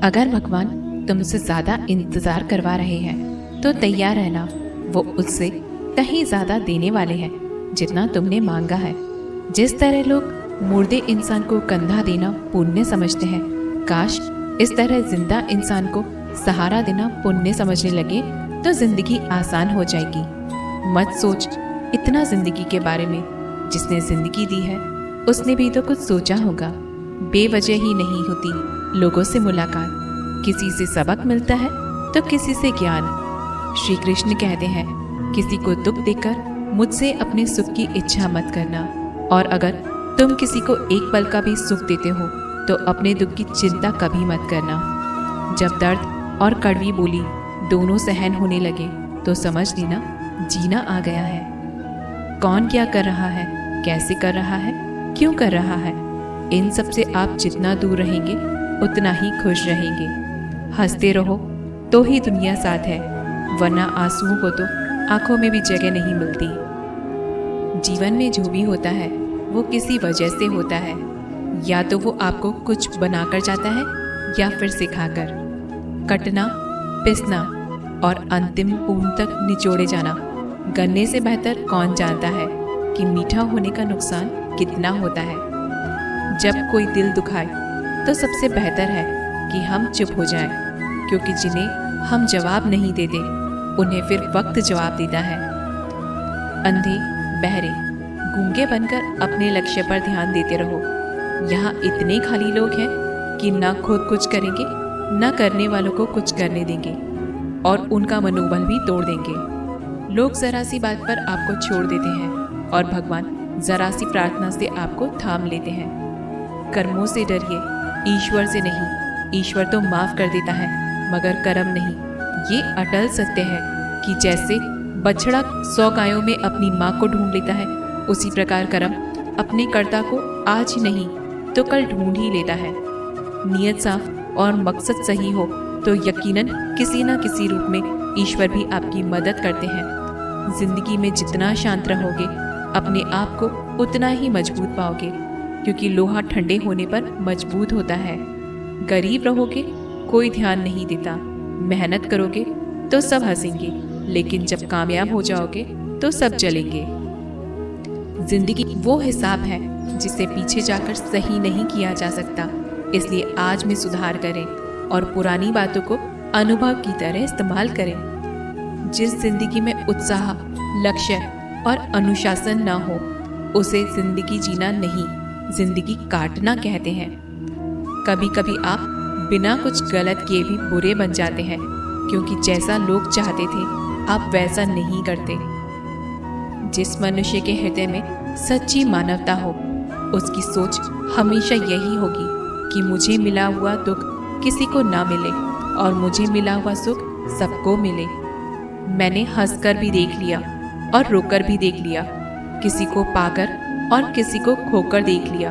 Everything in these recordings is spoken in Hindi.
अगर भगवान तुमसे ज़्यादा इंतज़ार करवा रहे हैं तो तैयार रहना, वो उससे कहीं ज़्यादा देने वाले हैं जितना तुमने मांगा है। जिस तरह लोग मुर्दे इंसान को कंधा देना पुण्य समझते हैं, काश इस तरह जिंदा इंसान को सहारा देना पुण्य समझने लगे तो जिंदगी आसान हो जाएगी। मत सोच इतना जिंदगी के बारे में, जिसने जिंदगी दी है उसने भी तो कुछ सोचा होगा। बेवजह ही नहीं होती लोगों से मुलाकात, किसी से सबक मिलता है तो किसी से ज्ञान। श्री कृष्ण कहते हैं, किसी को दुख देकर मुझसे अपने सुख की इच्छा मत करना, और अगर तुम किसी को एक पल का भी सुख देते हो तो अपने दुख की चिंता कभी मत करना। जब दर्द और कड़वी बोली दोनों सहन होने लगे तो समझ लेना जीना आ गया है। कौन क्या कर रहा है, कैसे कर रहा है, क्यों कर रहा है, इन सब से आप जितना दूर रहेंगे उतना ही खुश रहेंगे। हंसते रहो तो ही दुनिया साथ है, वरना आंसुओं को तो आंखों में भी जगह नहीं मिलती। जीवन में जो भी होता है वो किसी वजह से होता है, या तो वो आपको कुछ बनाकर जाता है या फिर सिखाकर। कटना, पिसना और अंतिम पूर्ण तक निचोड़े जाना, गन्ने से बेहतर कौन जानता है कि मीठा होने का नुकसान कितना होता है। जब कोई दिल दुखाए तो सबसे बेहतर है कि हम चुप हो जाएं, क्योंकि जिन्हें हम जवाब नहीं देते उन्हें फिर वक्त जवाब देता है। अंधे, बहरे, गूंगे बनकर अपने लक्ष्य पर ध्यान देते रहो। यहाँ इतने खाली लोग हैं कि ना खुद कुछ करेंगे, ना करने वालों को कुछ करने देंगे, और उनका मनोबल भी तोड़ देंगे। लोग जरा सी बात पर आपको छोड़ देते हैं और भगवान जरा सी प्रार्थना से आपको थाम लेते हैं। कर्मों से डरिए, ईश्वर से नहीं। ईश्वर तो माफ कर देता है मगर कर्म नहीं। ये अटल सत्य है कि जैसे बछड़ा 100 गायों में अपनी माँ को ढूंढ लेता है, उसी प्रकार कर्म अपने कर्ता को आज ही नहीं तो कल ढूंढ ही लेता है। नियत साफ और मकसद सही हो तो यकीनन किसी न किसी रूप में ईश्वर भी आपकी मदद करते हैं। जिंदगी में जितना शांत रहोगे अपने आप को उतना ही मजबूत पाओगे, क्योंकि लोहा ठंडे होने पर मजबूत होता है। गरीब रहोगे कोई ध्यान नहीं देता, मेहनत करोगे तो सब हंसेंगे, लेकिन जब कामयाब हो जाओगे तो सब जलेंगे। जिंदगी वो हिसाब है जिसे पीछे जाकर सही नहीं किया जा सकता, इसलिए आज में सुधार करें और पुरानी बातों को अनुभव की तरह इस्तेमाल करें। जिस जिंदगी में उत्साह, लक्ष्य और अनुशासन ना हो उसे जिंदगी जीना नहीं, जिंदगी काटना कहते हैं। कभी कभी आप बिना कुछ गलत किए भी बुरे बन जाते हैं, क्योंकि जैसा लोग चाहते थे आप वैसा नहीं करते। जिस मनुष्य के हृदय में सच्ची मानवता हो उसकी सोच हमेशा यही होगी कि मुझे मिला हुआ दुख किसी को ना मिले और मुझे मिला हुआ सुख सबको मिले। मैंने हंसकर भी देख लिया और रोकर भी देख लिया, किसी को पाकर और किसी को खोकर देख लिया,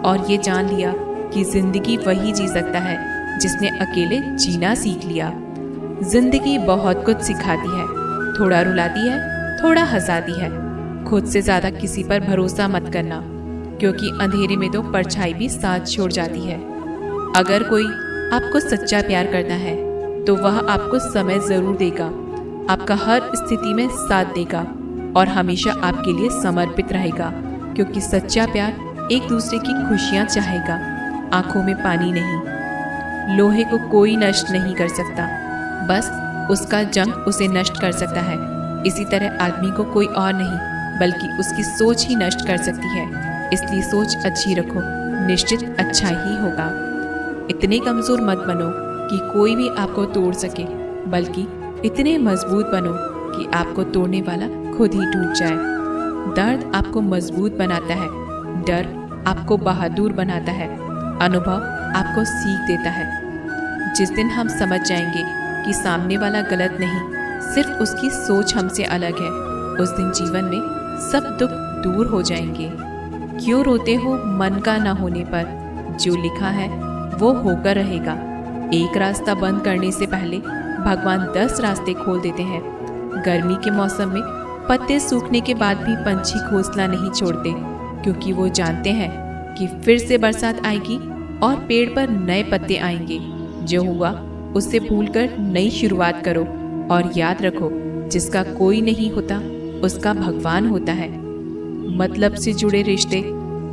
और ये जान लिया कि जिंदगी वही जी सकता है जिसने अकेले जीना सीख लिया। जिंदगी बहुत कुछ सिखाती है, थोड़ा रुलाती है, थोड़ा हंसाती है। खुद से ज़्यादा किसी पर भरोसा मत करना, क्योंकि अंधेरे में तो परछाई भी साथ छोड़ जाती है। अगर कोई आपको सच्चा प्यार करता है तो वह आपको समय ज़रूर देगा, आपका हर स्थिति में साथ देगा और हमेशा आपके लिए समर्पित रहेगा, क्योंकि सच्चा प्यार एक दूसरे की खुशियाँ चाहेगा, आंखों में पानी नहीं। लोहे को कोई नष्ट नहीं कर सकता, बस उसका जंग उसे नष्ट कर सकता है। इसी तरह आदमी को कोई और नहीं बल्कि उसकी सोच ही नष्ट कर सकती है। इसलिए सोच अच्छी रखो, निश्चित अच्छा ही होगा। इतने कमज़ोर मत बनो कि कोई भी आपको तोड़ सके, बल्कि इतने मजबूत बनो कि आपको तोड़ने वाला खुद ही टूट जाए। दर्द आपको मजबूत बनाता है, डर आपको बहादुर बनाता है, अनुभव आपको सीख देता है। जिस दिन हम समझ जाएंगे कि सामने वाला गलत नहीं, सिर्फ उसकी सोच हमसे अलग है, उस दिन जीवन में सब दुख दूर हो जाएंगे। क्यों रोते हो मन का ना होने पर, जो लिखा है वो होकर रहेगा। एक रास्ता बंद करने से पहले भगवान 10 रास्ते खोल देते हैं। गर्मी के मौसम में पत्ते सूखने के बाद भी पंछी घोंसला नहीं छोड़ते, क्योंकि वो जानते हैं कि फिर से बरसात आएगी और पेड़ पर नए पत्ते आएंगे। जो हुआ उससे भूलकर नई शुरुआत करो और याद रखो, जिसका कोई नहीं होता उसका भगवान होता है। मतलब से जुड़े रिश्ते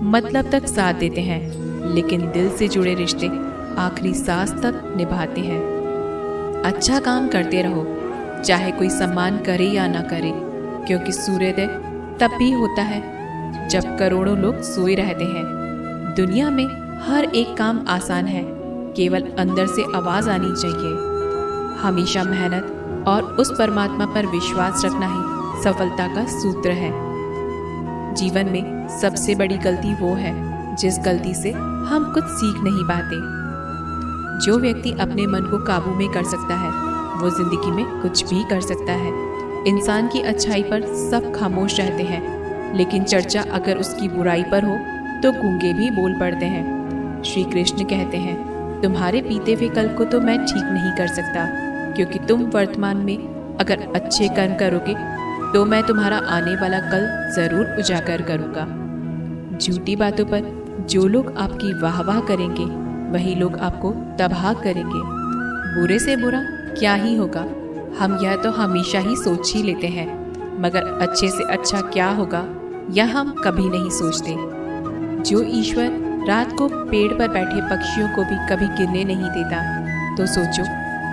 मतलब तक साथ देते हैं, लेकिन दिल से जुड़े रिश्ते आखिरी सांस तक निभाते हैं। अच्छा काम करते रहो, चाहे कोई सम्मान करे या ना करे, क्योंकि सूर्योदय तब भी होता है जब करोड़ों लोग सोए रहते हैं। दुनिया में हर एक काम आसान है, केवल अंदर से आवाज आनी चाहिए। हमेशा मेहनत और उस परमात्मा पर विश्वास रखना ही सफलता का सूत्र है। जीवन में सबसे बड़ी गलती वो है जिस गलती से हम कुछ सीख नहीं पाते। जो व्यक्ति अपने मन को काबू में कर सकता है वो जिंदगी में कुछ भी कर सकता है। इंसान की अच्छाई पर सब खामोश रहते हैं, लेकिन चर्चा अगर उसकी बुराई पर हो तो गूंगे भी बोल पड़ते हैं। श्री कृष्ण कहते हैं, तुम्हारे बीते हुए कल को तो मैं ठीक नहीं कर सकता, क्योंकि तुम वर्तमान में अगर अच्छे कर्म करोगे तो मैं तुम्हारा आने वाला कल जरूर उजागर करूँगा। झूठी बातों पर जो लोग आपकी वाह करेंगे वही लोग आपको तबाह करेंगे। बुरे से बुरा क्या ही होगा, हम यह तो हमेशा ही सोच ही लेते हैं, मगर अच्छे से अच्छा क्या होगा यह हम कभी नहीं सोचते। जो ईश्वर रात को पेड़ पर बैठे पक्षियों को भी कभी गिरने नहीं देता, तो सोचो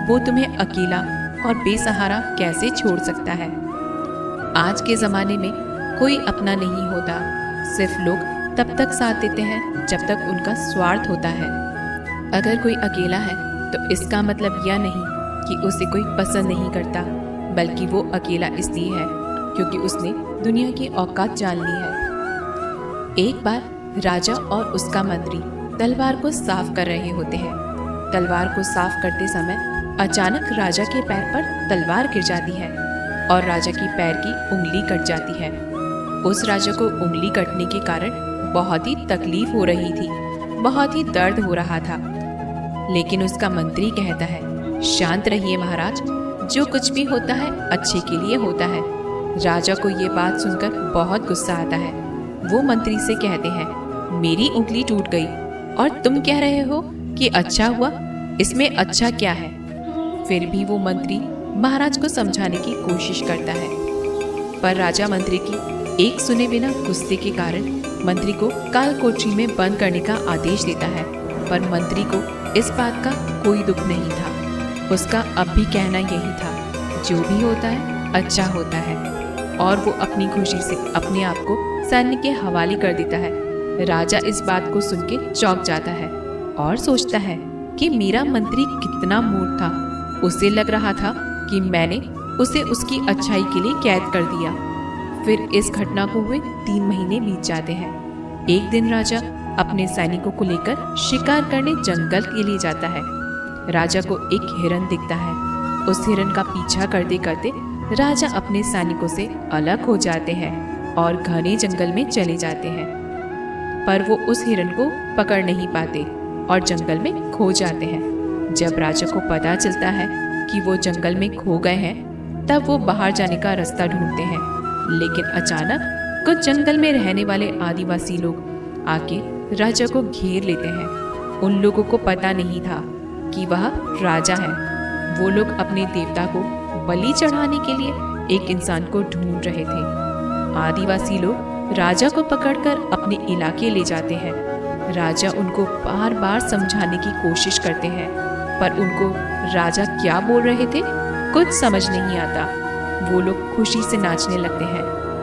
वो तुम्हें अकेला और बेसहारा कैसे छोड़ सकता है। आज के ज़माने में कोई अपना नहीं होता, सिर्फ लोग तब तक साथ देते हैं जब तक उनका स्वार्थ होता है। अगर कोई अकेला है तो इसका मतलब यह नहीं कि उसे कोई पसंद नहीं करता, बल्कि वो अकेला इसलिए है क्योंकि उसने दुनिया की औकात जान ली है। एक बार राजा और उसका मंत्री तलवार को साफ कर रहे होते हैं। तलवार को साफ करते समय अचानक राजा के पैर पर तलवार गिर जाती है और राजा की पैर की उंगली कट जाती है। उस राजा को उंगली कटने के कारण बहुत ही तकलीफ हो रही थी, बहुत ही दर्द हो रहा था। लेकिन उसका मंत्री कहता है, शांत रहिए महाराज, जो कुछ भी होता है अच्छे के लिए होता है। राजा को ये बात सुनकर बहुत गुस्सा आता है। वो मंत्री से कहते हैं, मेरी उंगली टूट गई और तुम कह रहे हो कि अच्छा हुआ, इसमें अच्छा क्या है। फिर भी वो मंत्री महाराज को समझाने की कोशिश करता है, पर राजा मंत्री की एक सुने बिना गुस्से के कारण मंत्री को काल कोठरी में बंद करने का आदेश देता है। पर मंत्री को इस बात का कोई दुख नहीं था। उसका अब भी कहना यही था, जो भी होता है अच्छा होता है, और वो अपनी खुशी से अपने आप को सैन्य के हवाले कर देता है। राजा इस बात को सुन के चौंक जाता है और सोचता है कि मेरा मंत्री कितना मूर्ख था। उसे लग रहा था कि मैंने उसे उसकी अच्छाई के लिए कैद कर दिया। फिर इस घटना को हुए 3 महीने बीत जाते हैं। एक दिन राजा अपने सैनिकों को लेकर शिकार करने जंगल के लिए जाता है। राजा को एक हिरन दिखता है। उस हिरन का पीछा करते करते राजा अपने सैनिकों से अलग हो जाते हैं और घने जंगल में चले जाते हैं। पर वो उस हिरन को पकड़ नहीं पाते और जंगल में खो जाते हैं। जब राजा को पता चलता है कि वो जंगल में खो गए हैं, तब वो बाहर जाने का रास्ता ढूंढते हैं। लेकिन अचानक कुछ जंगल में रहने वाले आदिवासी लोग आके राजा को घेर लेते हैं। उन लोगों को पता नहीं था कि वह राजा है। वो लोग अपने देवता को बलि चढ़ाने के लिए एक इंसान को ढूंढ रहे थे। आदिवासी लोग राजा को पकड़कर अपने इलाके ले जाते हैं। राजा उनको बार बार समझाने की कोशिश करते हैं, पर उनको राजा क्या बोल रहे थे कुछ समझ नहीं आता। वो लोग खुशी से नाचने लगते हैं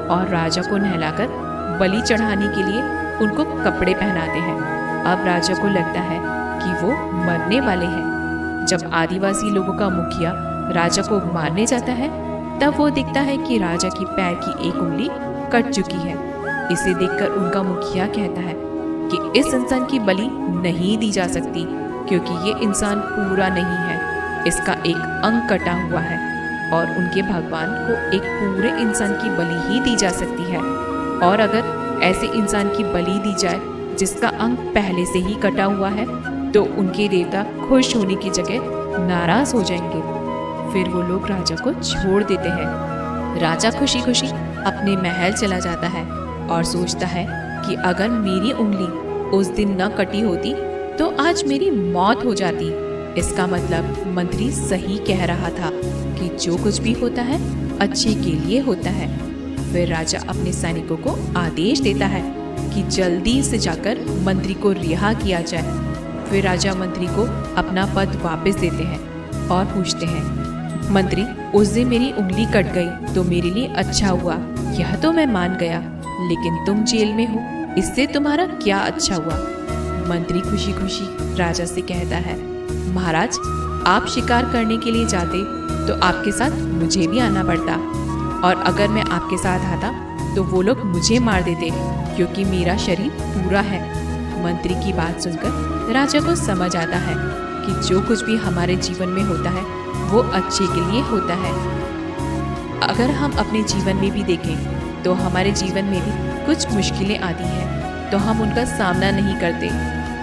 और राजा को नहलाकर बलि चढ़ाने के लिए उनको कपड़े पहनाते हैं। अब राजा को लगता है कि वो मरने वाले हैं। जब आदिवासी लोगों का मुखिया राजा को मारने जाता है, तब वो देखता है कि राजा की पैर की एक उंगली कट चुकी है। इसे देखकर उनका मुखिया कहता है कि इस इंसान की बलि नहीं दी जा सकती, क्योंकि ये इंसान पूरा नहीं है, इसका एक अंग कटा हुआ है और उनके भगवान को एक पूरे इंसान की बलि ही दी जा सकती है। और अगर ऐसे इंसान की बलि दी जाए जिसका अंग पहले से ही कटा हुआ है, तो उनके देवता खुश होने की जगह नाराज हो जाएंगे। फिर वो लोग राजा को छोड़ देते हैं। राजा खुशी खुशी अपने महल चला जाता है और सोचता है कि अगर मेरी उंगली उस दिन न कटी होती तो आज मेरी मौत हो जाती। इसका मतलब मंत्री सही कह रहा था कि जो कुछ भी होता है अच्छे के लिए होता है। फिर राजा अपने सैनिकों को आदेश देता है कि जल्दी से जाकर मंत्री को रिहा किया जाए। फिर राजा मंत्री को अपना पद वापस देते हैं और पूछते हैं, मंत्री, उस दिन मेरी उंगली कट गई तो मेरे लिए अच्छा हुआ, यह तो मैं मान गया, लेकिन तुम जेल में हो, इससे तुम्हारा क्या अच्छा हुआ? मंत्री खुशी खुशी राजा से कहता है, महाराज, आप शिकार करने के लिए जाते तो आपके साथ मुझे भी आना पड़ता, और अगर मैं आपके साथ आता तो वो लोग मुझे मार देते क्योंकि मेरा शरीर पूरा है। मंत्री की बात सुनकर राजा को समझ आता है कि जो कुछ भी हमारे जीवन में होता है वो अच्छे के लिए होता है। अगर हम अपने जीवन में भी देखें तो हमारे जीवन में भी कुछ मुश्किलें आती हैं तो हम उनका सामना नहीं करते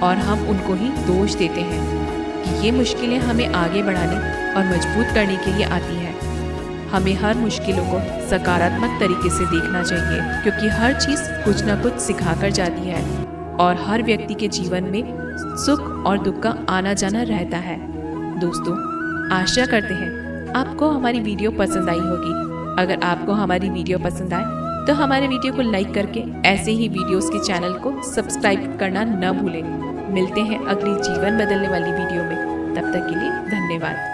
और हम उनको ही दोष देते हैं कि ये मुश्किलें हमें आगे बढ़ाने और मजबूत करने के लिए आती हैं। हमें हर मुश्किलों को सकारात्मक तरीके से देखना चाहिए क्योंकि हर चीज़ कुछ ना कुछ सिखा कर जाती है और हर व्यक्ति के जीवन में सुख और दुख का आना जाना रहता है। दोस्तों, आशा करते हैं आपको हमारी वीडियो पसंद आई होगी। अगर आपको हमारी वीडियो पसंद आए तो हमारे वीडियो को लाइक करके ऐसे ही वीडियोस के चैनल को सब्सक्राइब करना न भूलें। मिलते हैं अगली जीवन बदलने वाली वीडियो में। तब तक के लिए धन्यवाद।